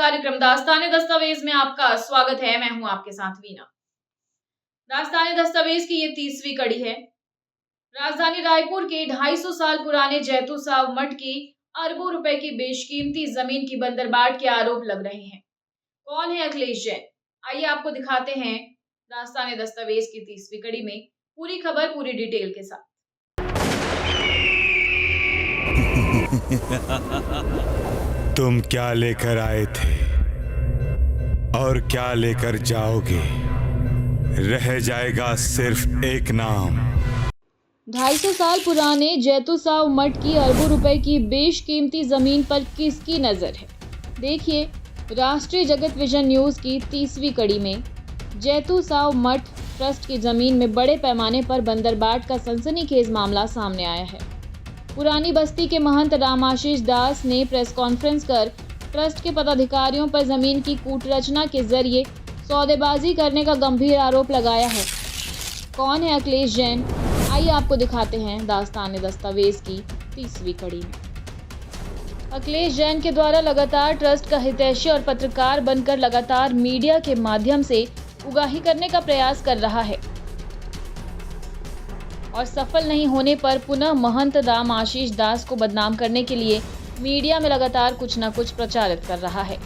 कार्यक्रम दास्ताने दस्तावेज में आपका स्वागत है। मैं हूं आपके साथ वीना। दास्ताने दस्तावेज की ये 30वीं कड़ी है। राजधानी रायपुर के 250 साल पुराने जैतू साव मठ की अरबों रुपए की बेशकीमती जमीन की बंदरबाट के आरोप लग रहे हैं। कौन है अखिलेश जैन? आइए आपको दिखाते हैं दास्ताने दस्तावेज की 30वीं कड़ी में पूरी खबर पूरी डिटेल के साथ। तुम क्या लेकर आए थे और क्या लेकर जाओगे? रह जाएगा सिर्फ एक नाम। 250 साल पुराने जैतू साव मठ की अरबों रुपए की बेशकीमती जमीन पर किसकी नजर है? देखिए राष्ट्रीय जगत विजन न्यूज की 30वीं कड़ी में जैतू साव मठ ट्रस्ट की जमीन में बड़े पैमाने पर बंदरबाट का सनसनीखेज मामला सामने आया है। पुरानी बस्ती के महंत रामाशीष दास ने प्रेस कॉन्फ्रेंस कर ट्रस्ट के पदाधिकारियों पर जमीन की कूटरचना के जरिए सौदेबाजी करने का गंभीर आरोप लगाया है। कौन है अखिलेश जैन? आइए आपको दिखाते हैं दास्ताने दस्तावेज की 30वीं कड़ी में। अखिलेश जैन के द्वारा लगातार ट्रस्ट का हितैषी और पत्रकार बनकर लगातार मीडिया के माध्यम से उगाही करने का प्रयास कर रहा है और सफल नहीं होने पर पुनः महंत राम आशीष दास को बदनाम करने के लिए मीडिया में लगातार कुछ न कुछ प्रचारित कर रहा है।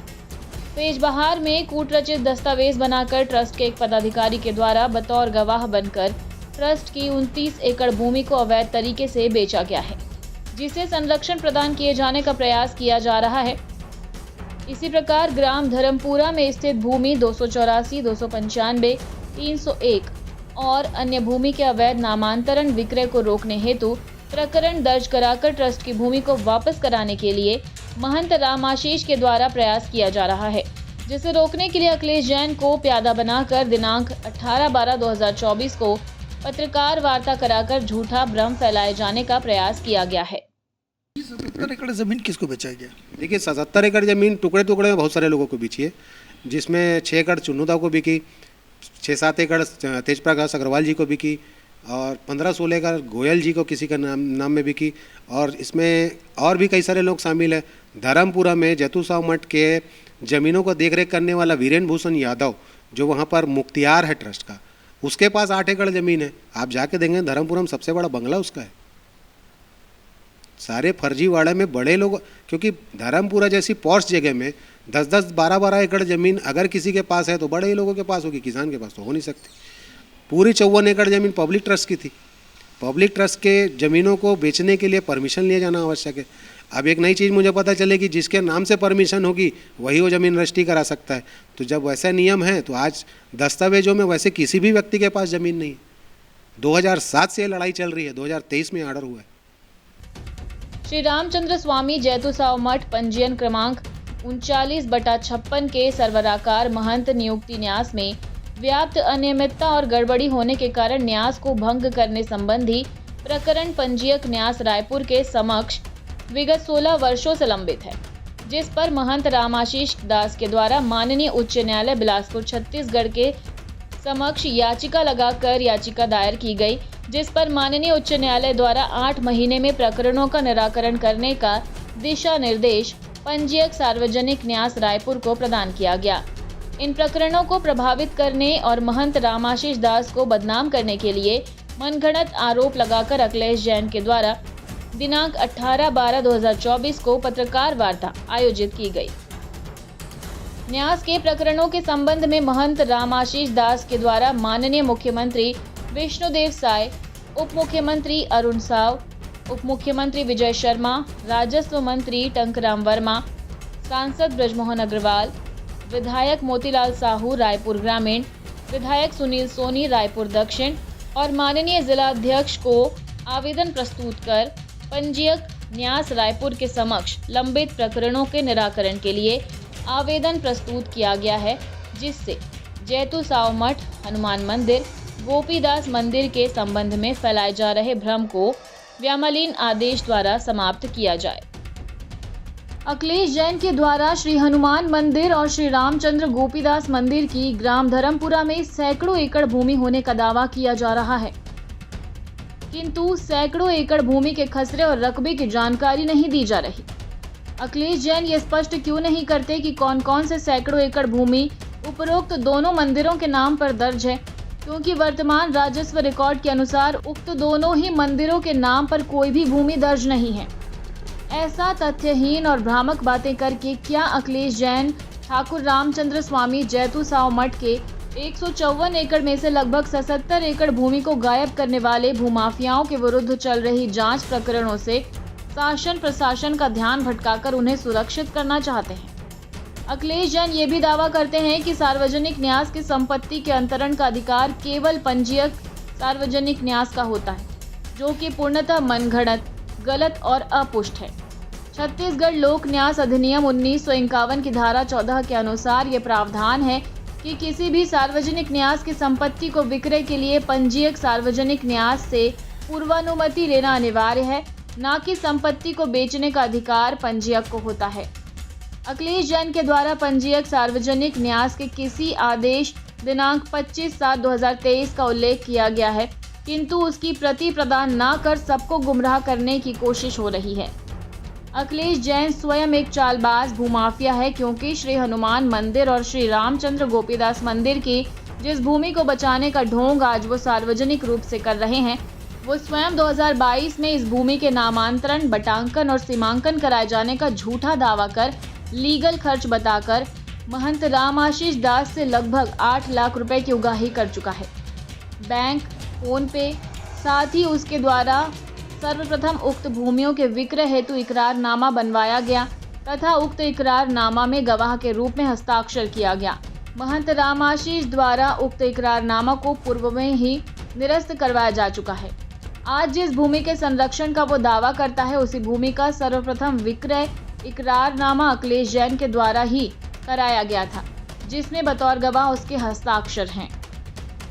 पेशबहार में कूटरचित दस्तावेज बनाकर ट्रस्ट के एक पदाधिकारी के द्वारा बतौर गवाह बनकर ट्रस्ट की 29 एकड़ भूमि को अवैध तरीके से बेचा गया है, जिसे संरक्षण प्रदान किए जाने का प्रयास किया जा रहा है। इसी प्रकार ग्राम धर्मपुरा में स्थित भूमि 284, 295, 301 और अन्य भूमि के अवैध नामांतरण विक्रय को रोकने हेतु प्रकरण दर्ज कराकर ट्रस्ट की भूमि को वापस कराने के लिए महंत रामाशीष के द्वारा प्रयास किया जा रहा है, जिसे रोकने के लिए अखिलेश जैन को प्यादा बनाकर दिनांक 18/12/2024 को पत्रकार वार्ता कराकर झूठा भ्रम फैलाए जाने का प्रयास किया गया है। 77 एकड़ जमीन किसको बेचा गया? देखिए 77 एकड़ जमीन टुकड़े टुकड़े में बहुत सारे लोगों को बिकी है, जिसमें 6 एकड़ चुन्नूदा को बिकी, 6-7 एकड़ तेज प्रकाश अग्रवाल जी को बिकी और 15-16 एकड़ गोयल जी को किसी का नाम में बिकी। और इसमें और भी कई सारे लोग शामिल हैं। धर्मपुरा में जैतू साव मठ के ज़मीनों को देखरेख करने वाला वीरेंद्र भूषण यादव, जो वहाँ पर मुख्तियार है ट्रस्ट का, उसके पास 8 एकड़ ज़मीन है। आप जाके देखेंगे धर्मपुरा में सबसे बड़ा बंगला उसका है। सारे फर्जीवाड़े में बड़े लोग, क्योंकि धर्मपुरा जैसी पॉश जगह में 10-10, 12-12 एकड़ ज़मीन अगर किसी के पास है तो बड़े ही लोगों के पास होगी, किसान के पास तो हो नहीं सकती। पूरी 54 एकड़ ज़मीन पब्लिक ट्रस्ट की थी। पब्लिक ट्रस्ट के ज़मीनों को बेचने के लिए परमिशन लिए जाना आवश्यक है। अब एक नई चीज़ मुझे पता चलेगी, जिसके नाम से परमिशन होगी वही वो ज़मीन रजिस्ट्री करा सकता है। तो जब वैसा नियम है तो आज दस्तावेजों में वैसे किसी भी व्यक्ति के पास ज़मीन नहीं है। 2007 से लड़ाई चल रही है, 2023 में आर्डर हुआ है। श्री रामचंद्र स्वामी जैतू साव मठ पंजीयन क्रमांक 39/56 के सर्वराकार महंत नियुक्ति न्यास में व्याप्त अनियमितता और गड़बड़ी होने के कारण न्यास को भंग करने संबंधी प्रकरण पंजीयक न्यास रायपुर के समक्ष विगत 16 वर्षों से लंबित है, जिस पर महंत रामाशीष दास के द्वारा माननीय उच्च न्यायालय बिलासपुर छत्तीसगढ़ के समक्ष याचिका लगाकर याचिका दायर की गई, जिस पर माननीय उच्च न्यायालय द्वारा 8 महीने में प्रकरणों का निराकरण करने का दिशा निर्देश पंजीयक सार्वजनिक न्यास रायपुर को प्रदान किया गया। इन प्रकरणों को प्रभावित करने और महंत रामाशीष दास को बदनाम करने के लिए मनगढ़ंत आरोप लगाकर अखिलेश जैन के द्वारा दिनांक 18/12/2024 को पत्रकार वार्ता आयोजित की गई। न्यास के प्रकरणों के संबंध में महंत रामाशीष दास के द्वारा माननीय मुख्यमंत्री विष्णुदेव साय, उप मुख्यमंत्री अरुण साव, उप मुख्यमंत्री विजय शर्मा, राजस्व मंत्री टंकराम वर्मा, सांसद ब्रजमोहन अग्रवाल, विधायक मोतीलाल साहू रायपुर ग्रामीण, विधायक सुनील सोनी रायपुर दक्षिण और माननीय जिला अध्यक्ष को आवेदन प्रस्तुत कर पंजीयक न्यास रायपुर के समक्ष लंबित प्रकरणों के निराकरण के लिए आवेदन प्रस्तुत किया गया है, जिससे जैतू साव मठ, हनुमान मंदिर, गोपीदास मंदिर के संबंध में फैलाए जा रहे भ्रम को व्यामलीन आदेश द्वारा समाप्त किया जाए। अखिलेश जैन के द्वारा श्री हनुमान मंदिर और श्री रामचंद्र गोपीदास मंदिर की ग्राम धर्मपुरा में सैकड़ों एकड़ भूमि होने का दावा किया जा रहा है, किंतु सैकड़ों एकड़ भूमि के खसरे और रकबे की जानकारी नहीं दी जा रही। अखिलेश जैन ये स्पष्ट क्यों नहीं करते कि कौन कौन से सैकड़ों एकड़ भूमि उपरोक्त दोनों मंदिरों के नाम पर दर्ज है, क्योंकि वर्तमान राजस्व रिकॉर्ड के अनुसार उक्त दोनों ही मंदिरों के नाम पर कोई भी भूमि दर्ज नहीं है। ऐसा तथ्यहीन और भ्रामक बातें करके क्या अखिलेश जैन ठाकुर रामचंद्र स्वामी जैतू साव मठ के 154 एकड़ में से लगभग 77 एकड़ भूमि को गायब करने वाले भूमाफियाओं के विरुद्ध चल रही जांच प्रकरणों से शासन प्रशासन का ध्यान भटकाकर उन्हें सुरक्षित करना चाहते हैं। अखिलेश जैन ये भी दावा करते हैं कि सार्वजनिक न्यास की संपत्ति के अंतरण का अधिकार केवल पंजीयक सार्वजनिक न्यास का होता है, जो कि पूर्णतः मनगढ़ंत, गलत और अपुष्ट है। छत्तीसगढ़ लोक न्यास अधिनियम 1951 की धारा 14 के अनुसार ये प्रावधान है कि किसी भी सार्वजनिक न्यास की संपत्ति को विक्रय के लिए पंजीयक सार्वजनिक न्यास से पूर्वानुमति लेना अनिवार्य है, न कि संपत्ति को बेचने का अधिकार पंजीयक को होता है। अखिलेश जैन के द्वारा पंजीयक सार्वजनिक न्यास के किसी आदेश दिनांक 25/7/2023 का उल्लेख किया गया है, किंतु उसकी प्रति प्रदान न कर सबको गुमराह करने की कोशिश हो रही है। अखिलेश जैन स्वयं एक चालबाज भूमाफिया है, क्योंकि श्री हनुमान मंदिर और श्री रामचंद्र गोपीदास मंदिर की जिस भूमि को बचाने का ढोंग आज वो सार्वजनिक रूप से कर रहे हैं, वो स्वयं 2022 में इस भूमि के नामांतरण, बटांकन और सीमांकन कराए जाने का झूठा दावा कर लीगल खर्च बताकर महंत रामाशीष दास से लगभग 8 लाख रुपए की उगाही कर चुका है। बैंक, फोन पे, साथ ही उसके द्वारा सर्वप्रथम उक्त भूमियों के विक्रय हेतु इकरारनामा बनवाया गया तथा उक्त इकरारनामा में गवाह के रूप में हस्ताक्षर किया गया। महंत रामाशीष द्वारा उक्त इकरारनामा को पूर्व में ही निरस्त करवाया जा चुका है। आज जिस भूमि के संरक्षण का वो दावा करता है, उसी भूमि का सर्वप्रथम विक्रय इकरारनामा अखिलेश जैन के द्वारा ही कराया गया था, जिसमें बतौर गवाह उसके हस्ताक्षर हैं,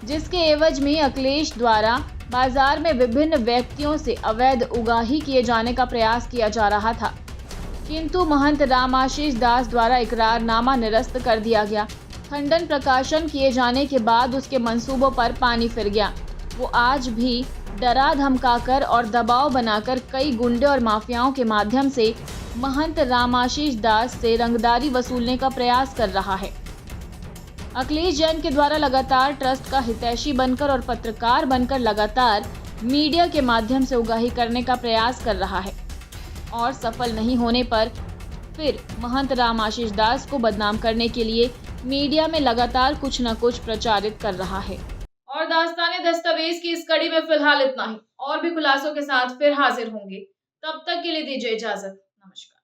जिसके एवज में अखिलेश द्वारा बाजार में विभिन्न व्यक्तियों से अवैध उगाही किए जाने का प्रयास किया जा रहा था, किंतु महंत रामाशीष दास द्वारा इकरारनामा निरस्त कर दिया गया। खंडन प्रकाशन किए जाने के बाद उसके मंसूबों पर पानी फिर गया। वो आज भी डरा धमकाकर और दबाव बनाकर कई गुंडे और माफियाओं के माध्यम से महंत रामाशीष दास से रंगदारी वसूलने का प्रयास कर रहा है। अखिलेश जैन के द्वारा लगातार ट्रस्ट का हितैषी बनकर और पत्रकार बनकर लगातार मीडिया के माध्यम से उगाही करने का प्रयास कर रहा है और सफल नहीं होने पर फिर महंत रामाशीष दास को बदनाम करने के लिए मीडिया में लगातार कुछ न कुछ प्रचारित कर रहा है। और दास्ताने दस्तावेज की इस कड़ी में फिलहाल इतना ही। और भी खुलासों के साथ फिर हाजिर होंगे। तब तक के लिए दीजिए इजाजत। नमस्कार।